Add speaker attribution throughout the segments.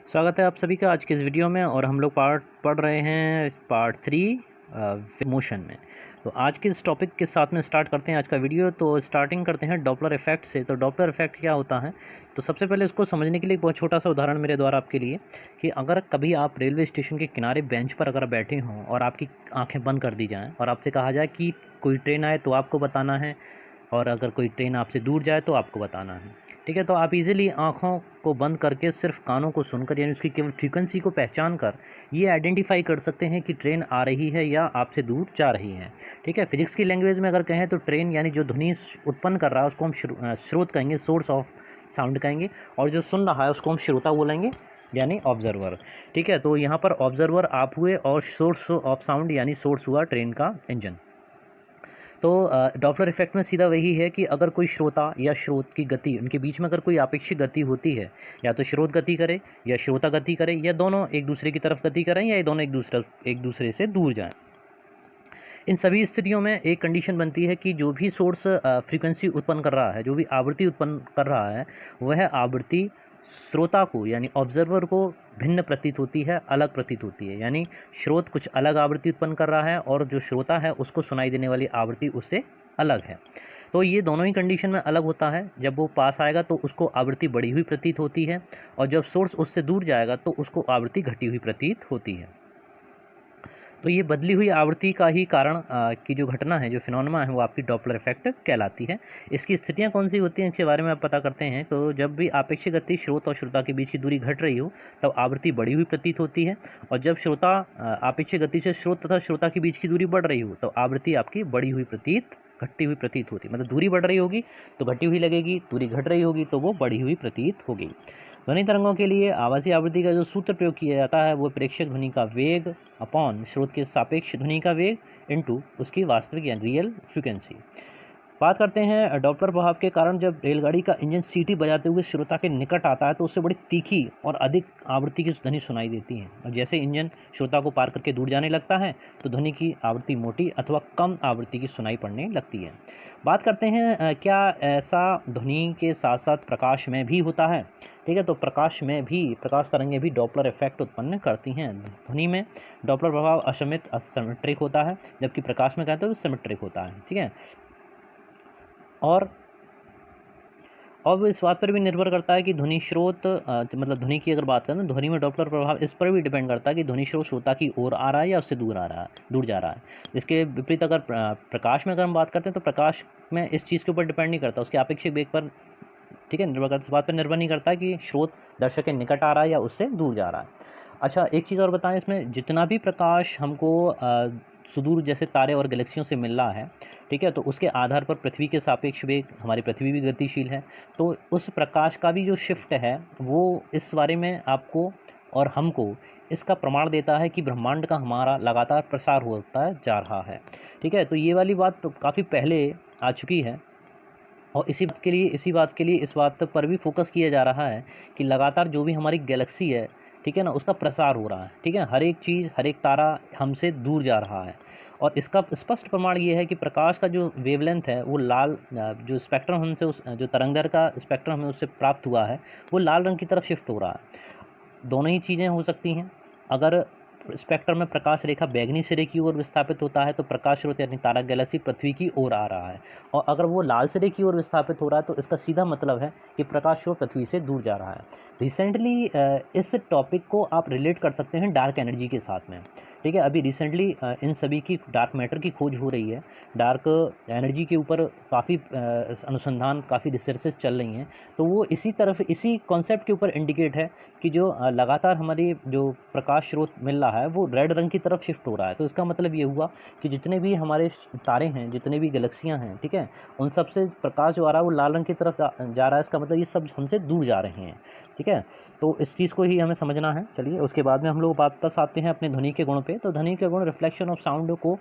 Speaker 1: स्वागत है आप सभी का आज के इस वीडियो में। और हम लोग पढ़ रहे हैं पार्ट 3 मोशन में। तो आज के इस टॉपिक के साथ में स्टार्ट करते हैं आज का वीडियो। तो स्टार्टिंग करते हैं डॉपलर इफेक्ट से। तो डॉपलर इफेक्ट क्या होता है, तो सबसे पहले इसको समझने के लिए एक बहुत छोटा सा उदाहरण मेरे द्वारा आपके लिए कि अगर कभी आप रेलवे स्टेशन के किनारे बेंच पर अगर बैठे हों और आपकी आंखें बंद कर दी जाएँ और आपसे कहा जाए कि कोई ट्रेन आए तो आपको बताना है, और अगर कोई ट्रेन आपसे दूर जाए तो आपको बताना है। ठीक है, तो आप इजीली आँखों को बंद करके सिर्फ कानों को सुनकर यानी उसकी केवल फ्रीक्वेंसी को पहचान कर ये आइडेंटिफाई कर सकते हैं कि ट्रेन आ रही है या आपसे दूर जा रही है। ठीक है, फिजिक्स की लैंग्वेज में अगर कहें तो ट्रेन यानी जो ध्वनि उत्पन्न कर रहा है उसको हम स्रोत कहेंगे, सोर्स ऑफ साउंड कहेंगे, और जो सुन रहा है उसको हम श्रोता बोलेंगे यानी ऑब्जर्वर। ठीक है, तो यहाँ पर ऑब्जर्वर आप हुए और सोर्स ऑफ साउंड यानी सोर्स हुआ ट्रेन का इंजन। तो डॉपलर इफेक्ट में सीधा वही है कि अगर कोई श्रोता या स्रोत की गति, उनके बीच में अगर कोई आपेक्षिक गति होती है, या तो स्रोत गति करे या श्रोता गति करे, या दोनों एक दूसरे की तरफ गति करें, या ये दोनों एक दूसरे से दूर जाएं, इन सभी स्थितियों में एक कंडीशन बनती है कि जो भी सोर्स फ्रीक्वेंसी उत्पन्न कर रहा है, जो भी आवृत्ति उत्पन्न कर रहा है, वह आवृत्ति श्रोता को यानी ऑब्जर्वर को भिन्न प्रतीत होती है, अलग प्रतीत होती है। यानी स्रोत कुछ अलग आवृत्ति उत्पन्न कर रहा है और जो श्रोता है उसको सुनाई देने वाली आवृत्ति उससे अलग है। तो ये दोनों ही कंडीशन में अलग होता है। जब वो पास आएगा तो उसको आवृत्ति बढ़ी हुई प्रतीत होती है, और जब सोर्स उससे दूर जाएगा तो उसको आवृत्ति घटी हुई प्रतीत होती है। तो ये बदली हुई आवृत्ति का ही कारण की जो घटना है, जो फिनोमेना है, वो आपकी डॉपलर इफेक्ट कहलाती है। इसकी स्थितियां कौन सी होती हैं इसके बारे में आप पता करते हैं। तो जब भी आपेक्षिक गति स्रोत और श्रोता के बीच की दूरी घट रही हो तब आवृत्ति बढ़ी हुई प्रतीत होती है, और जब श्रोता आपेक्षिक गति से स्रोत तथा श्रोता के बीच की दूरी बढ़ रही हो तब आवृत्ति आपकी बढ़ी हुई घटती हुई प्रतीत होती है। मतलब दूरी बढ़ रही होगी तो घटी हुई लगेगी, दूरी घट रही होगी तो वो बढ़ी हुई प्रतीत होगी। ध्वनि तरंगों के लिए आवाज़ी आवृत्ति का जो सूत्र प्रयोग किया जाता है वो प्रेक्षक ध्वनि का वेग अपॉन स्रोत के सापेक्ष ध्वनि का वेग इनटू उसकी वास्तविक या रियल फ्रीक्वेंसी। बात करते हैं डॉपलर प्रभाव के कारण जब रेलगाड़ी का इंजन सीटी बजाते हुए श्रोता के निकट आता है तो उससे बड़ी तीखी और अधिक आवृत्ति की ध्वनि सुनाई देती है, और जैसे इंजन श्रोता को पार करके दूर जाने लगता है तो ध्वनि की आवृत्ति मोटी अथवा कम आवृत्ति की सुनाई पड़ने लगती है। बात करते हैं क्या ऐसा ध्वनि के साथ साथ प्रकाश में भी होता है। ठीक है, तो प्रकाश तरंगें भी डॉपलर इफेक्ट उत्पन्न करती हैं। ध्वनि में डॉपलर प्रभाव असिमेट्रिक होता है, जबकि प्रकाश में कहते हैं सिमेट्रिक होता है। ठीक है, और अब इस बात पर भी निर्भर करता है कि ध्वनि स्रोत मतलब ध्वनि की अगर बात करें तो ध्वनि में डॉपलर प्रभाव इस पर भी डिपेंड करता है कि ध्वनि स्रोत श्रोता की ओर आ रहा है या उससे दूर जा रहा है। इसके विपरीत अगर प्रकाश में अगर हम बात करते हैं तो प्रकाश में इस चीज़ के ऊपर डिपेंड नहीं करता, उसके आपेक्षिक वेग पर, ठीक है, निर्भर करता, इस बात पर निर्भर नहीं करता है कि स्रोत दर्शक के निकट आ रहा है या उससे दूर जा रहा है। अच्छा, एक चीज़ और बताएं, इसमें जितना भी प्रकाश हमको सुदूर जैसे तारे और गैलेक्सियों से मिल रहा है, ठीक है, तो उसके आधार पर पृथ्वी के सापेक्ष वेग, हमारी पृथ्वी भी गतिशील है, तो उस प्रकाश का भी जो शिफ्ट है वो इस बारे में आपको और हमको इसका प्रमाण देता है कि ब्रह्मांड का हमारा लगातार प्रसार होता जा रहा है। ठीक है, तो ये वाली बात तो काफ़ी पहले आ चुकी है, और इसी बात के लिए इस बात पर भी फोकस किया जा रहा है कि लगातार जो भी हमारी गैलेक्सी है, ठीक है ना, उसका प्रसार हो रहा है। ठीक है, हर एक चीज़, हर एक तारा हमसे दूर जा रहा है, और इसका स्पष्ट प्रमाण ये है कि प्रकाश का जो वेवलेंथ है वो लाल, जो स्पेक्ट्रम हमसे उस जो तरंगदैर्घ्य का स्पेक्ट्रम हमें उससे प्राप्त हुआ है वो लाल रंग की तरफ शिफ्ट हो रहा है। दोनों ही चीज़ें हो सकती हैं। अगर स्पेक्ट्रम में प्रकाश रेखा बैगनी सिरे की ओर विस्थापित होता है तो प्रकाश स्रोत यानी तारा गैलेक्सी पृथ्वी की ओर आ रहा है, और अगर वो लाल सिरे की ओर विस्थापित हो रहा है तो इसका सीधा मतलब है कि प्रकाश स्रोत पृथ्वी से दूर जा रहा है। रिसेंटली इस टॉपिक को आप रिलेट कर सकते हैं डार्क एनर्जी के साथ में। ठीक है, अभी रिसेंटली इन सभी की डार्क मैटर की खोज हो रही है, डार्क एनर्जी के ऊपर काफ़ी अनुसंधान, काफ़ी रिसर्चेस चल रही हैं, तो वो इसी कॉन्सेप्ट के ऊपर इंडिकेट है कि जो लगातार हमारी जो प्रकाश स्रोत मिल रहा है वो रेड रंग की तरफ शिफ्ट हो रहा है। तो इसका मतलब ये हुआ कि जितने भी हमारे तारे हैं, जितने भी गैलेक्सियाँ हैं, ठीक है, उन सब से प्रकाश जो आ रहा है वो लाल रंग की तरफ जा रहा है। इसका मतलब ये सब हमसे दूर जा रहे हैं। ठीक है, तो इस चीज़ को ही हमें समझना है। चलिए, उसके बाद में हम लोग वापस आते हैं अपने ध्वनि के गुण पे। तो ध्वनि के गुण रिफ्लेक्शन ऑफ साउंड को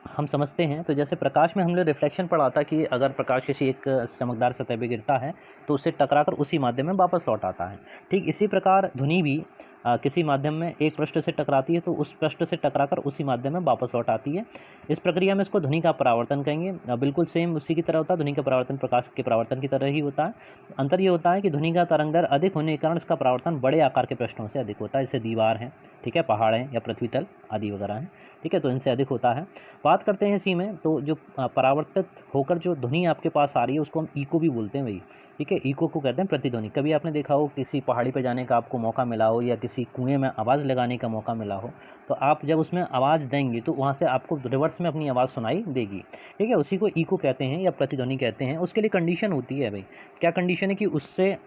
Speaker 1: हम समझते हैं। तो जैसे प्रकाश में हमने रिफ्लेक्शन पढ़ा था कि अगर प्रकाश किसी एक चमकदार सतह पे गिरता है तो उससे टकराकर उसी माध्यम में वापस लौट आता है। ठीक इसी प्रकार ध्वनि भी किसी माध्यम में एक पृष्ठ से टकराती है तो उस पृष्ठ से टकराकर उसी माध्यम में वापस लौट आती है। इस प्रक्रिया में इसको ध्वनि का परावर्तन कहेंगे। बिल्कुल सेम उसी की तरह होता है, ध्वनि का परावर्तन प्रकाश के परावर्तन की तरह ही होता है। अंतर ये होता है कि ध्वनि का तरंग अधिक होने के कारण इसका परावर्तन बड़े आकार के पृष्ठों से अधिक होता है, जैसे दीवार है, ठीक है, पहाड़ है या पृथ्वी तल आदि वगैरह हैं, ठीक है, तो इनसे अधिक होता है। बात करते हैं इसी में, तो जो परावर्तित होकर जो ध्वनि आपके पास आ रही है उसको हम इको भी बोलते हैं भाई, ठीक है, इको को कहते हैं प्रतिध्वनि। कभी आपने देखा हो किसी पहाड़ी पर जाने का आपको मौका मिला हो या किसी कुएं में आवाज़ लगाने का मौका मिला हो, तो आप जब उसमें आवाज़ देंगे तो वहाँ से आपको रिवर्स में अपनी आवाज़ सुनाई देगी, ठीक है, उसी को इको कहते हैं या प्रतिध्वनि कहते हैं। उसके लिए कंडीशन होती है भाई, क्या कंडीशन है कि उससे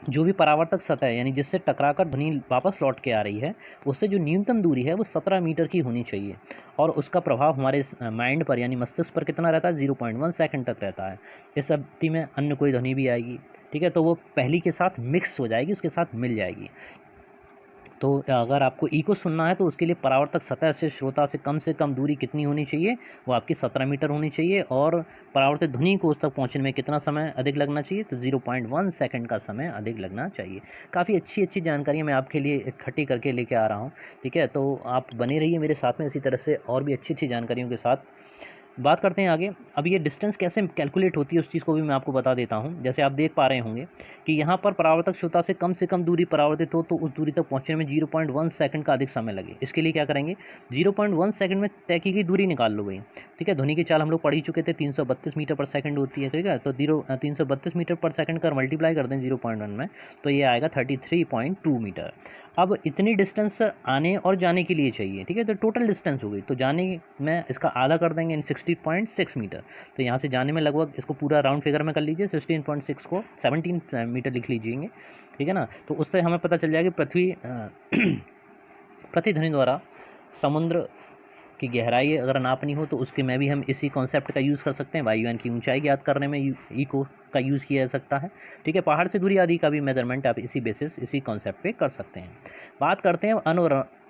Speaker 1: जो भी परावर्तक सतह है यानी जिससे टकराकर ध्वनि वापस लौट के आ रही है, उससे जो न्यूनतम दूरी है वो 17 मीटर की होनी चाहिए, और उसका प्रभाव हमारे माइंड पर यानी मस्तिष्क पर कितना रहता है, 0.1 सेकंड तक रहता है। इस अवधि में अन्य कोई ध्वनि भी आएगी, ठीक है, तो वो पहली के साथ मिक्स हो जाएगी, उसके साथ मिल जाएगी। तो अगर आपको इको सुनना है तो उसके लिए परावर्तक सतह से कम दूरी कितनी होनी चाहिए, वो आपकी 17 मीटर होनी चाहिए, और परावर्तित ध्वनि को उस तक पहुंचने में कितना समय अधिक लगना चाहिए, तो 0.1 सेकंड का समय अधिक लगना चाहिए। काफ़ी अच्छी जानकारी मैं आपके लिए इकट्ठी करके लेके आ रहा हूँ, ठीक है, तो आप बने रहिए मेरे साथ में इसी तरह से और भी अच्छी जानकारियों के साथ। बात करते हैं आगे। अब ये डिस्टेंस कैसे कैलकुलेट होती है उस चीज़ को भी मैं आपको बता देता हूँ। जैसे आप देख पा रहे होंगे कि यहाँ पर परावर्तक श्रोता से कम दूरी परावर्तित हो तो उस दूरी तक पहुँचने में 0.1 सेकंड का अधिक समय लगे। इसके लिए क्या करेंगे, 0.1 सेकंड में तय की गई दूरी निकाल लो भाई, ठीक है। ध्वनि की चाल हम लोग पढ़ ही चुके थे, 332 मीटर पर सेकंड होती है, ठीक है। तो 332 मीटर पर सेकंड का मल्टीप्लाई कर दें 0.1 में, तो ये आएगा 33.2 मीटर। अब इतनी डिस्टेंस आने और जाने के लिए चाहिए, ठीक है, तो टोटल डिस्टेंस हो गई, तो जाने में इसका आधा कर देंगे, यानी 60.6 मीटर। तो यहाँ से जाने में लगभग, इसको पूरा राउंड फिगर में कर लीजिए, 16.6 को 17 मीटर लिख लीजिएंगे, ठीक है ना। तो उससे हमें पता चल जाएगा पृथ्वी प्रतिध्वनि द्वारा समुद्र की गहराई अगर नापनी हो तो उसके में भी हम इसी कॉन्सेप्ट का यूज़ कर सकते हैं। वायुयान की ऊंचाई ज्ञात करने में इको का यूज़ किया जा सकता है, ठीक है। पहाड़ से दूरी आदि का भी मेजरमेंट आप इसी बेसिस, इसी कॉन्सेप्ट पे कर सकते हैं। बात करते हैं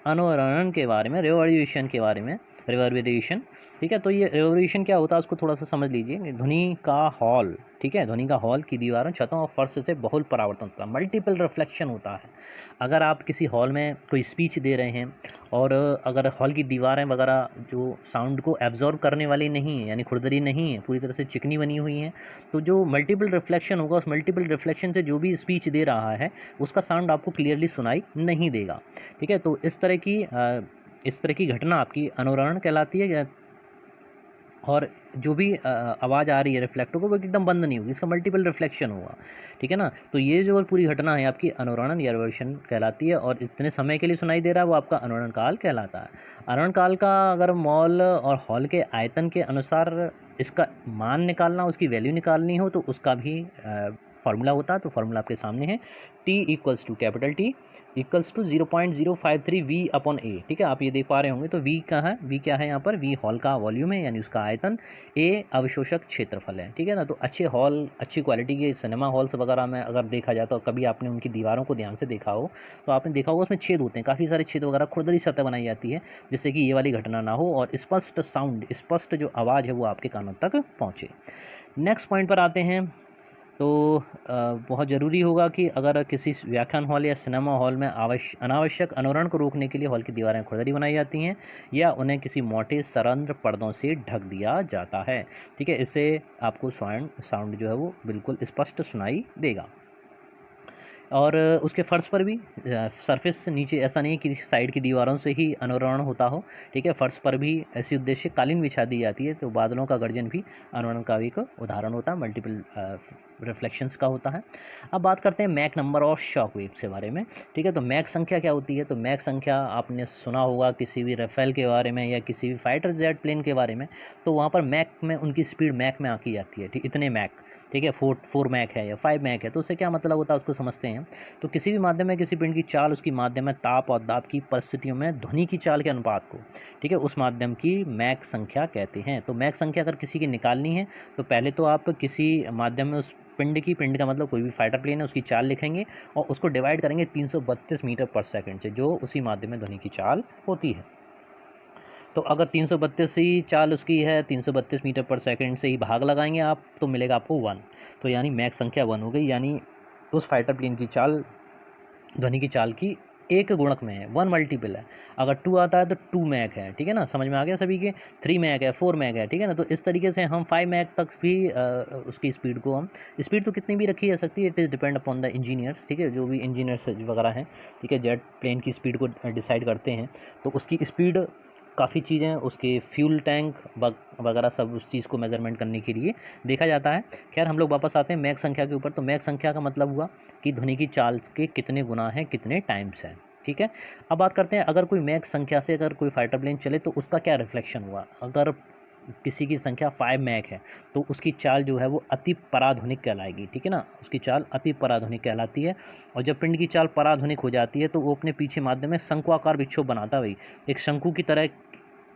Speaker 1: अनुरणन के बारे में, रिवर्बरेशन के बारे में, रिवर्बरेशन, ठीक है। तो ये रिवर्बरेशन क्या होता है उसको थोड़ा सा समझ लीजिए। ध्वनि का हॉल, ठीक है, ध्वनि का हॉल की दीवारों, छतों और फर्श से बहुल परावर्तन होता है, मल्टीपल रिफ्लेक्शन होता है। अगर आप किसी हॉल में कोई स्पीच दे रहे हैं और अगर हॉल की दीवारें वगैरह जो साउंड को एब्जॉर्ब करने वाली नहीं है, यानी खुरदरी नहीं है, पूरी तरह से चिकनी बनी हुई हैं, तो जो मल्टीपल रिफ्लेक्शन होगा, उस मल्टीपल रिफ्लेक्शन से जो भी स्पीच दे रहा है उसका साउंड आपको क्लियरली सुनाई नहीं देगा, ठीक है। तो इस तरह की घटना आपकी अनुरणन कहलाती है। और जो भी आवाज़ आ रही है रिफ्लेक्ट होगा वो एकदम बंद नहीं होगी, इसका मल्टीपल रिफ्लेक्शन होगा, ठीक है ना। तो ये जो पूरी घटना है आपकी अनुरणन या रिवर्शन कहलाती है, और इतने समय के लिए सुनाई दे रहा है वो आपका अनुरणन काल कहलाता है। अनुरणन काल का अगर मॉल और हॉल के आयतन के अनुसार इसका मान निकालना, उसकी वैल्यू निकालनी हो तो उसका भी फार्मूला होता है। तो फार्मूला आपके सामने है, T = कैपिटल T = 0.053 V/A, ठीक है। आप ये देख पा रहे होंगे। तो V क्या है, V क्या है यहाँ पर, V हॉल का वॉल्यूम है यानी उसका आयतन, A अवशोषक क्षेत्रफल है, ठीक है ना। तो अच्छे हॉल, अच्छी क्वालिटी के सिनेमा हॉल्स वगैरह में अगर देखा जाए तो कभी आपने उनकी दीवारों को ध्यान से देखा हो तो आपने देखा होगा उसमें छेद होते हैं, काफ़ी सारे छेद वगैरह, खुरदरी सतह बनाई जाती है जिससे कि ये वाली घटना ना हो और स्पष्ट साउंड, स्पष्ट जो आवाज़ है वो आपके कानों तक पहुँचे। नेक्स्ट पॉइंट पर आते हैं। तो बहुत ज़रूरी होगा कि अगर किसी व्याख्यान हॉल या सिनेमा हॉल में अनावश्यक अनुरण को रोकने के लिए हॉल की दीवारें खुरदरी बनाई जाती हैं या उन्हें किसी मोटे सरंध्र पर्दों से ढक दिया जाता है, ठीक है। इससे आपको साउंड जो है वो बिल्कुल स्पष्ट सुनाई देगा। और उसके फर्श पर भी सरफेस नीचे, ऐसा नहीं कि साइड की दीवारों से ही अनुरण होता हो, ठीक है। फर्श पर भी ऐसी उद्देश्य कालीन बिछा दी जाती है, तो बादलों का गर्जन भी अनुरण का भी एक उदाहरण होता है, मल्टीपल रिफ्लेक्शंस का होता है। अब बात करते हैं मैक नंबर और शॉक वेव्स के बारे में, ठीक है। तो मैक संख्या क्या होती है, तो मैक संख्या आपने सुना होगा किसी भी राफेल के बारे में या किसी भी फाइटर जेट प्लेन के बारे में, तो वहाँ पर मैक में उनकी स्पीड मैक में आकी जाती है, ठीक, इतने मैक, ठीक है। 4 मैक है या 5 मैक है, तो उससे क्या मतलब होता है उसको समझते हैं। तो किसी भी माध्यम में किसी पिंड की चाल, उसकी माध्यम में ताप और दाब की परिस्थितियों में ध्वनि की चाल के अनुपात को, ठीक है, उस माध्यम की मैक संख्या कहते हैं। तो मैक संख्या अगर किसी की निकालनी है तो पहले तो आप किसी माध्यम में उस पिंड का मतलब कोई भी फाइटर प्लेन है उसकी चाल लिखेंगे और उसको डिवाइड करेंगे 332 मीटर पर सेकंड से, जो उसी माध्यम में ध्वनि की चाल होती है। तो अगर 332 ही चाल उसकी है, 332 मीटर पर सेकंड से ही भाग लगाएंगे आप तो मिलेगा आपको 1, तो यानी मैक संख्या 1 हो गई, यानी उस फाइटर प्लेन की चाल ध्वनि की चाल की एक गुणक में है, 1 मल्टीपल है। अगर 2 आता है तो 2 मैक है, ठीक है ना, समझ में आ गया सभी के। 3 मैक है, 4 मैक है, ठीक है ना। तो इस तरीके से हम 5 मैक तक भी उसकी स्पीड को हम, स्पीड तो कितनी भी रखी जा सकती है, it is depend upon the engineers, ठीक है, जो भी इंजीनियर्स वगैरह हैं, ठीक है, जेट प्लेन की स्पीड को डिसाइड करते हैं। तो उसकी स्पीड काफ़ी चीज़ें, उसके फ्यूल टैंक वगैरह सब उस चीज़ को मेज़रमेंट करने के लिए देखा जाता है। खैर हम लोग वापस आते हैं मैक संख्या के ऊपर। तो मैक संख्या का मतलब हुआ कि ध्वनि की चाल के कितने गुना हैं, कितने टाइम्स हैं, ठीक है। अब बात करते हैं, अगर कोई मैक संख्या से अगर कोई फाइटर प्लेन चले तो उसका क्या रिफ्लेक्शन हुआ। अगर किसी की संख्या 5 मैक है तो उसकी चाल जो है वो अति पराध्वनिक कहलाएगी, ठीक है ना, उसकी चाल अति पराध्वनिक कहलाती है। और जब पिंड की चाल पराध्वनिक हो जाती है तो वो अपने पीछे माध्यम में शंकुआकार विक्षोभ बनाता है, वही एक शंकु की तरह,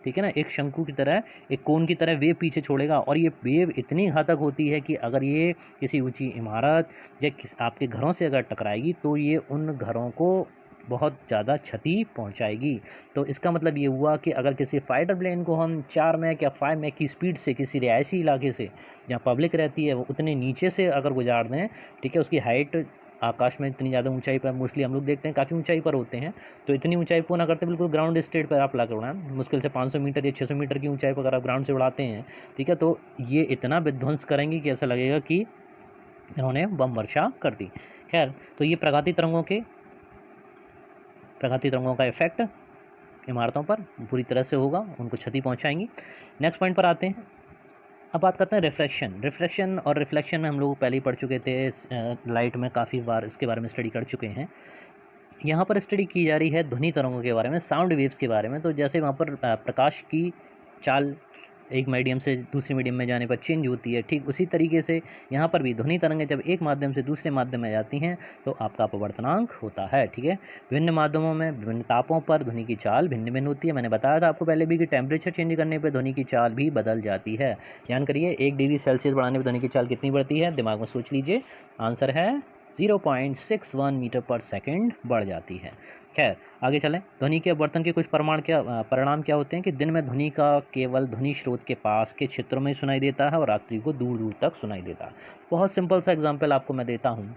Speaker 1: ठीक है ना, एक शंकु की तरह, एक कोन की तरह वेव पीछे छोड़ेगा। और ये वेव इतनी घातक होती है कि अगर ये किसी ऊंची इमारत या आपके घरों से अगर टकराएगी तो ये उन घरों को बहुत ज़्यादा क्षति पहुंचाएगी। तो इसका मतलब ये हुआ कि अगर किसी फाइटर प्लेन को हम 4 मैक या 5 मैक की स्पीड से किसी रिहायशी इलाके से जहाँ पब्लिक रहती है वो उतने नीचे से अगर गुजार दें, ठीक है, उसकी हाइट आकाश में इतनी ज़्यादा ऊंचाई पर, मोस्टली हम लोग देखते हैं काफ़ी ऊंचाई पर होते हैं, तो इतनी ऊंचाई को ना करते, बिल्कुल ग्राउंड स्टेट पर आप लाकर उड़ाएं, मुश्किल से 500 मीटर या 600 मीटर की ऊंचाई पर अगर आप ग्राउंड से उड़ाते हैं, ठीक है, तो ये इतना विध्वंस करेंगे कि ऐसा लगेगा कि इन्होंने बम वर्षा कर दी। खैर, तो ये प्रघाती तरंगों का इफेक्ट इमारतों पर पूरी तरह से होगा, उनको क्षति पहुंचाएंगी। नेक्स्ट पॉइंट पर आते हैं। अब बात करते हैं रिफ्रैक्शन और रिफ्लेक्शन में हम लोग पहले ही पढ़ चुके थे, लाइट में काफ़ी बार इसके बारे में स्टडी कर चुके हैं। यहाँ पर स्टडी की जा रही है ध्वनि तरंगों के बारे में, साउंड वेव्स के बारे में। तो जैसे वहाँ पर प्रकाश की चाल एक मीडियम से दूसरे मीडियम में जाने पर चेंज होती है, ठीक उसी तरीके से यहाँ पर भी ध्वनि तरंगें जब एक माध्यम से दूसरे माध्यम में जाती हैं तो आपका अपवर्तनांक होता है, ठीक है। विभिन्न माध्यमों में विभिन्न तापों पर ध्वनि की चाल भिन्न भिन्न होती है। मैंने बताया था आपको पहले भी कि टेम्परेचर चेंज करने पर ध्वनि की चाल भी बदल जाती है। ध्यान करिए, 1 डिग्री सेल्सियस बढ़ाने पर ध्वनि की चाल कितनी बढ़ती है, दिमाग में सोच लीजिए। आंसर है 0.61 मीटर पर सेकेंड बढ़ जाती है। खैर आगे चलें। ध्वनि के अपवर्तन के कुछ परिणाम क्या होते हैं कि दिन में ध्वनि का केवल ध्वनि स्रोत के पास के क्षेत्रों में सुनाई देता है और रात्रि को दूर दूर तक सुनाई देता है। बहुत सिंपल सा एग्जांपल आपको मैं देता हूँ।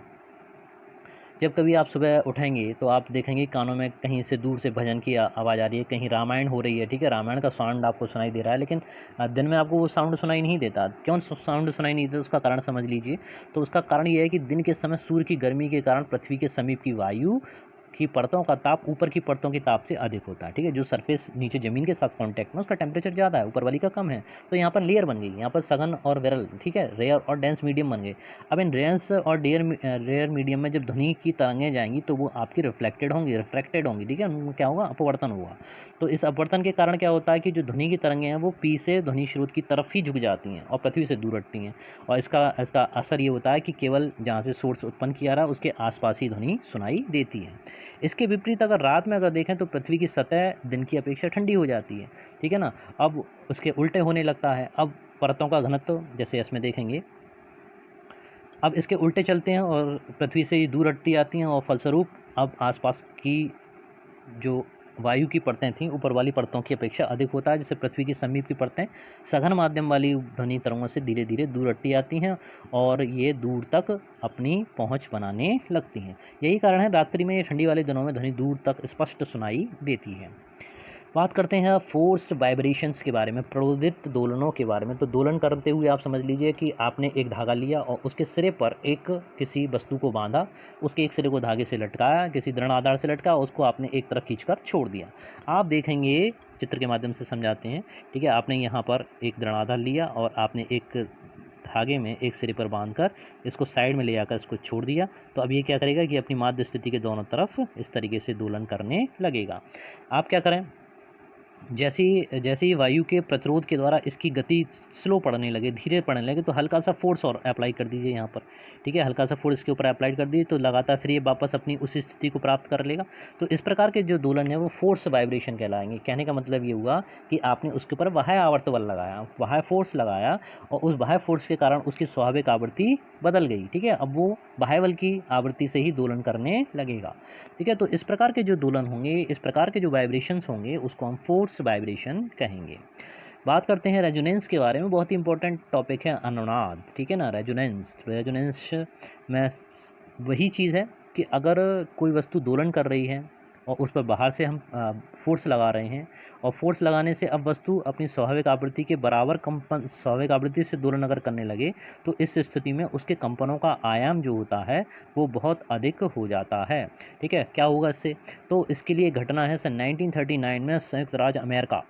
Speaker 1: जब कभी आप सुबह उठेंगे तो आप देखेंगे कानों में कहीं से दूर से भजन की आवाज़ आ रही है, कहीं रामायण हो रही है, ठीक है, रामायण का साउंड आपको सुनाई दे रहा है, लेकिन दिन में आपको वो साउंड सुनाई नहीं देता। क्यों साउंड सुनाई नहीं देता, उसका कारण समझ लीजिए। तो उसका कारण ये है कि दिन के समय सूर्य की गर्मी के कारण पृथ्वी के समीप की वायु की परतों का ताप ऊपर की परतों के ताप से अधिक होता है, ठीक है। जो सरफेस नीचे ज़मीन के साथ कांटेक्ट में, उसका टेम्परेचर ज़्यादा है, ऊपर वाली का कम है। तो यहाँ पर लेयर बन गई, यहाँ पर सघन और विरल, ठीक है, रेयर और डेंस मीडियम बन गए। अब इन रेयर्स और रेयर मीडियम में जब ध्वनि की तरंगें जाएंगी तो वो आपकी रिफ्लेक्टेड होंगी, ठीक है, उनमें क्या होगा, अपवर्तन होगा। तो इस अपवर्तन के कारण क्या होता है कि जो ध्वनि की तरंगें हैं वो पी से ध्वनि स्रोत की तरफ ही झुक जाती हैं और पृथ्वी से दूर हटती हैं। और इसका असर ये होता है कि केवल जहाँ से सोर्स उत्पन्न किया रहा उसके आसपास ही ध्वनि सुनाई देती है। इसके विपरीत अगर रात में अगर देखें तो पृथ्वी की सतह दिन की अपेक्षा ठंडी हो जाती है, ठीक है ना। अब उसके उल्टे होने लगता है। अब परतों का घनत्व जैसे इसमें देखेंगे, अब इसके उल्टे चलते हैं और पृथ्वी से ही दूर हटती आती हैं और फलस्वरूप अब आसपास की जो वायु की परतें थीं ऊपर वाली परतों की अपेक्षा अधिक होता है, जिससे पृथ्वी की समीप की परतें सघन माध्यम वाली ध्वनि तरंगों से धीरे धीरे दूर हटती आती हैं और ये दूर तक अपनी पहुंच बनाने लगती हैं। यही कारण है रात्रि में, ये ठंडी वाले दिनों में ध्वनि दूर तक स्पष्ट सुनाई देती है। बात करते हैं फोर्स्ड वाइब्रेशंस के बारे में, प्रेरित दोलनों के बारे में। तो दोलन करते हुए आप समझ लीजिए कि आपने एक धागा लिया और उसके सिरे पर एक किसी वस्तु को बांधा, उसके एक सिरे को धागे से लटकाया, किसी दृढ़ आधार से लटका, उसको आपने एक तरफ खींचकर छोड़ दिया। आप देखेंगे, चित्र के माध्यम से समझाते हैं, ठीक है, आपने यहाँ पर एक दृढ़ आधार लिया और आपने एक धागे में एक सिरे पर बांधकर इसको साइड में ले आकर इसको छोड़ दिया। तो अब ये क्या करेगा कि अपनी माध्य स्थिति के दोनों तरफ इस तरीके से दोलन करने लगेगा। आप क्या करें, जैसे ही वायु के प्रतिरोध के द्वारा इसकी गति स्लो पड़ने लगे, धीरे पड़ने लगे, तो हल्का सा फोर्स और अप्लाई कर दीजिए यहाँ पर, ठीक है, हल्का सा फोर्स इसके ऊपर अप्लाई कर दीजिए तो लगातार फिर ये वापस अपनी उस स्थिति को प्राप्त कर लेगा। तो इस प्रकार के जो दोलन है वो फोर्स वाइब्रेशन कहलाएंगे। कहने का मतलब ये हुआ कि आपने उसके ऊपर बाह्य आवर्त बल लगाया, बाह्य फोर्स लगाया और उस बाह्य फोर्स के कारण उसकी स्वाभाविक आवृत्ति बदल गई, ठीक है। अब वो बाह्य बल की आवृत्ति से ही दोलन करने लगेगा, ठीक है। तो इस प्रकार के जो दोलन होंगे, इस प्रकार के जो वाइब्रेशंस होंगे उसको हम फोर्स वाइब्रेशन कहेंगे। बात करते हैं रेजोनेंस के बारे में, बहुत ही इंपॉर्टेंट टॉपिक है अनुनाद, ठीक है ना। रेजोनेंस में वही चीज़ है कि अगर कोई वस्तु दोलन कर रही है और उस पर बाहर से हम फोर्स लगा रहे हैं, और फोर्स लगाने से अब वस्तु अपनी स्वाभाविक आवृत्ति के बराबर कंपन स्वाभाविक आवृत्ति से दोलन अगर करने लगे, तो इस स्थिति में उसके कंपनों का आयाम जो होता है वो बहुत अधिक हो जाता है। ठीक है, क्या होगा इससे? तो इसके लिए घटना है सन 1939 में संयुक्त राज्य अमेरिका,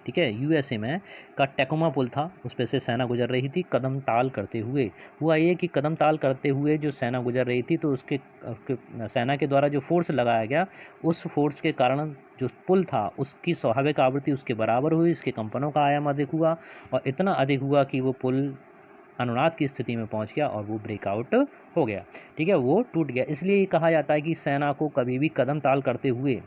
Speaker 1: ठीक है, यूएसए में का टैकोमा पुल था, उस पर से सेना गुजर रही थी कदम ताल करते हुए। हुआ ये कि कदम ताल करते हुए जो सेना गुजर रही थी, तो उसके सेना के द्वारा जो फोर्स लगाया गया, उस फोर्स के कारण जो पुल था उसकी स्वाभाविक आवृत्ति उसके बराबर हुई, इसके कंपनों का आयाम अधिक हुआ, और इतना अधिक हुआ कि वो पुल अनुनाद की स्थिति में पहुंच गया और वो ब्रेकआउट हो गया। ठीक है, वो टूट गया। इसलिए ये कहा जाता है कि सेना को कभी भी कदम ताल करते हुए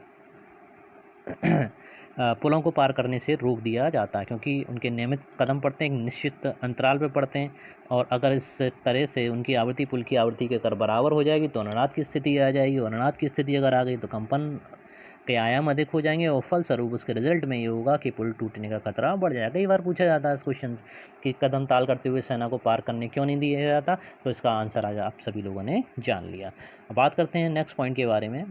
Speaker 1: पुलों को पार करने से रोक दिया जाता है, क्योंकि उनके नियमित कदम पड़ते हैं, एक निश्चित अंतराल पर पड़ते हैं, और अगर इस तरह से उनकी आवृत्ति पुल की आवृत्ति के अगर बराबर हो जाएगी तो अनुनाद की स्थिति आ जाएगी, और अनुनाद की स्थिति अगर आ गई तो कंपन के आयाम अधिक हो जाएंगे, और फलस्वरूप उसके रिजल्ट में ये होगा कि पुल टूटने का खतरा बढ़ जाएगा। कई बार पूछा जाता है इस क्वेश्चन कि कदम ताल करते हुए सेना को पार करने क्यों नहीं दिया जाता, तो इसका आंसर आज आप सभी लोगों ने जान लिया। अब बात करते हैं नेक्स्ट पॉइंट के बारे में।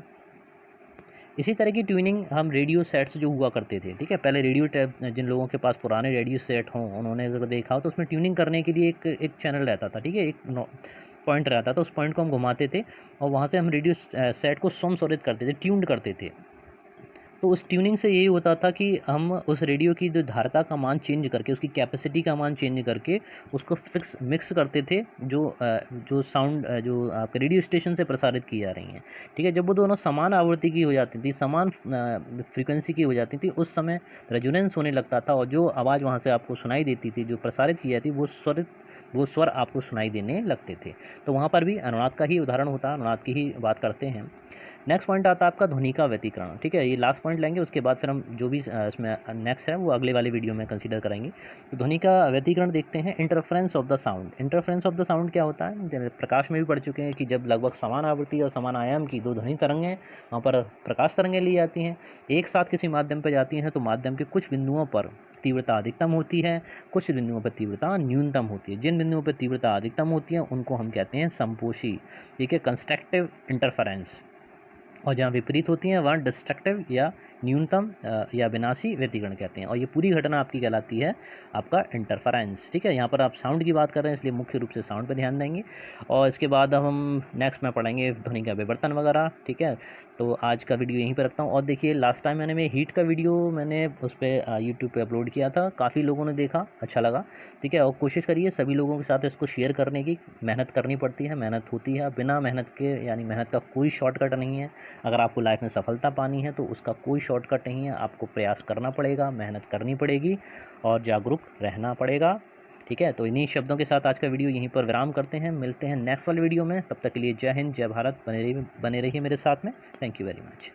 Speaker 1: इसी तरह की ट्यूनिंग हम रेडियो सेट्स जो हुआ करते थे, ठीक है, पहले रेडियो जिन लोगों के पास पुराने रेडियो सेट हों उन्होंने अगर देखा हो तो उसमें ट्यूनिंग करने के लिए एक चैनल रहता था, ठीक है, एक पॉइंट रहता था, उस पॉइंट को हम घुमाते थे और वहाँ से हम रेडियो सेट को संशोधित करते थे, ट्यून्ड करते थे। तो उस ट्यूनिंग से यही होता था कि हम उस रेडियो की जो धारिता का मान चेंज करके, उसकी कैपेसिटी का मान चेंज करके उसको मिक्स करते थे जो साउंड जो आपके रेडियो स्टेशन से प्रसारित की जा रही हैं। ठीक है, जब वो दोनों समान आवृत्ति की हो जाती थी, समान फ्रीक्वेंसी की हो जाती थी, उस समय रेजोनेंस होने लगता था, और जो आवाज़ वहाँ से आपको सुनाई देती थी, जो प्रसारित की जाती वो स्वर आपको सुनाई देने लगते थे। तो वहाँ पर भी अनुनाद का ही उदाहरण होता है, अनुनाद की ही बात करते हैं। नेक्स्ट पॉइंट आता है आपका ध्वनि का व्यतिकरण। ठीक है, ये लास्ट पॉइंट लेंगे, उसके बाद फिर हम जो भी इसमें नेक्स्ट है वो अगले वाले वीडियो में कंसीडर करेंगे। तो ध्वनि का व्यतिकरण देखते हैं। Interference of the sound. Interference of the sound क्या होता है? प्रकाश में भी पढ़ चुके हैं कि जब लगभग समान आवृत्ति और समान आयाम की दो ध्वनि तरंगें वहाँ पर प्रकाश तरंगें ली जाती हैं, एक साथ किसी माध्यम पर जाती हैं, तो माध्यम के कुछ बिंदुओं पर तीव्रता अधिकतम होती है, कुछ बिंदुओं पर तीव्रता न्यूनतम होती है। जिन बिंदुओं पर तीव्रता अधिकतम होती है उनको हम कहते हैं संपोषी, ठीक है, कंस्ट्रक्टिव इंटरफेरेंस, और जहाँ विपरीत होती हैं वहाँ डिस्ट्रक्टिव या न्यूनतम या विनाशी व्यतिकरण कहते हैं। और ये पूरी घटना आपकी कहलाती है आपका इंटरफेरेंस। ठीक है, यहाँ पर आप साउंड की बात कर रहे हैं इसलिए मुख्य रूप से साउंड पर ध्यान देंगे, और इसके बाद अब हम नेक्स्ट में पढ़ेंगे ध्वनि का विवर्तन वगैरह। ठीक है, तो आज का वीडियो यहीं पर रखता हूँ। और देखिए, लास्ट टाइम मैंने हीट का वीडियो मैंने उस पर यूट्यूब पर अपलोड किया था, काफ़ी लोगों ने देखा, अच्छा लगा। ठीक है, और कोशिश करिए सभी लोगों के साथ इसको शेयर करने की। मेहनत करनी पड़ती है, मेहनत होती है, बिना मेहनत के यानी मेहनत का कोई शॉर्टकट नहीं है। अगर आपको लाइफ में सफलता पानी है तो उसका कोई शॉर्टकट नहीं है, आपको प्रयास करना पड़ेगा, मेहनत करनी पड़ेगी और जागरूक रहना पड़ेगा। ठीक है, तो इन्हीं शब्दों के साथ आज का वीडियो यहीं पर विराम करते हैं। मिलते हैं नेक्स्ट वाले वीडियो में, तब तक के लिए जय हिंद, जय भारत। बने रहिए मेरे साथ में। Thank you very much.